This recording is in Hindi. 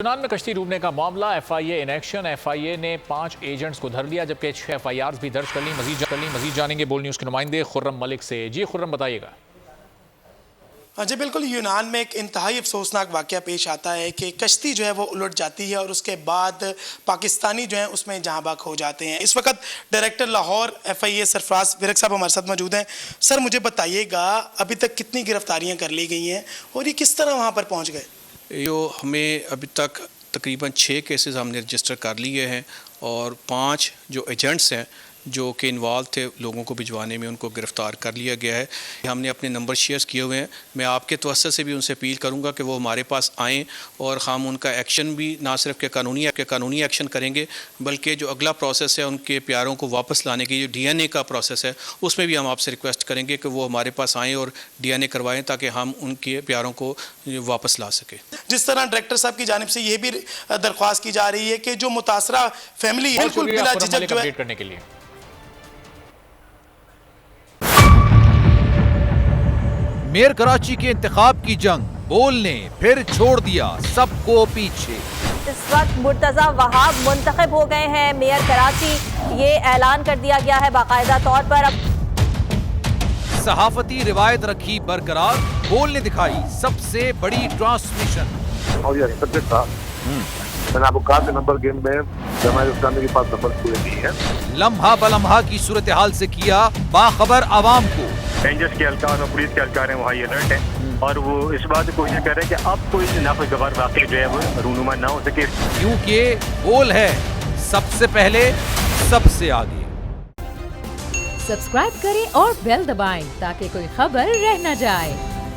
यूनान में कश्ती डूबने का मामला एफआईए इन एक्शन। एफआईए ने 5 एजेंट्स को धर लिया जबकि 6 एफआईआर भी दर्ज कर ली। मजीद जानेंगे बोल न्यूज़ के नुमाइंदे खुर्रम मलिक से। जी खुर्रम, बताइएगा। जी बिल्कुल, यूनान में एक इंतहाई अफसोसनाक वाक़या पेश आता है कि कश्ती जो है वो उलट जाती है और उसके बाद पाकिस्तानी जो है उसमें जहाँ बाग हो जाते हैं। इस वक्त डायरेक्टर लाहौर एफआईए सरफराज विरक साहब हमारे साथ मौजूद हैं। सर, मुझे बताइएगा अभी तक कितनी गिरफ्तारियाँ कर ली गई हैं और ये किस तरह वहाँ पर पहुँच गए? जो हमें अभी तक तकरीबन 6 केसेस हमने रजिस्टर कर लिए हैं और 5 जो एजेंट्स हैं जो कि इन्वॉल्व थे लोगों को भिजवाने में, उनको गिरफ़्तार कर लिया गया है। हमने अपने नंबर शेयर किए हुए हैं। मैं आपके तवज्जो से भी उनसे अपील करूंगा कि वो हमारे पास आएँ और हम उनका एक्शन भी ना सिर्फ के कानूनी एक्शन करेंगे बल्कि जो अगला प्रोसेस है उनके प्यारों को वापस लाने की जो DNA का प्रोसेस है उसमें भी हम आपसे रिक्वेस्ट करेंगे कि वो हमारे पास आएँ और DNA करवाएँ ताकि हम उनके प्यारों को वापस ला सकें। जिस तरह डायरेक्टर साहब की जानिब से ये भी दरख्वास्त की जा रही है कि जो मुतासरा फैमिली है बिल्कुल बिला झिझक जो है करने के लिए। मेयर कराची के इंतखाब की जंग, बोल ने फिर छोड़ दिया सबको पीछे। इस वक्त मुर्तजा वहाब मुंतखब हो गए हैं मेयर कराची, ये ऐलान कर दिया गया है बाकायदा तौर पर। अब सहाफती रिवायत रखी बरकरार, बोल ने दिखाई सबसे बड़ी ट्रांसमिशन। और ये एक्सपेक्टेड था। मैंने आपको कहा कि नंबर गेम में जमात इस्लामी के पास नंबर पूरे नहीं है। लम्हा बलम्हा की सूरत हाल से किया बाखबर आवाम को। रेंजर्स के एहलकार और पुलिस के एहलकार हैं वहाँ ये अलर्ट है और वो इस बात की कोशिश कर रहे हैं कि अब कोई नाखुशगवार वाक़या जो है वो रूनुमा ना हो सके, क्योंकि बोल है सबसे पहले सबसे आगे। सब्सक्राइब करें और बेल दबाएं ताकि कोई खबर रह न जाए।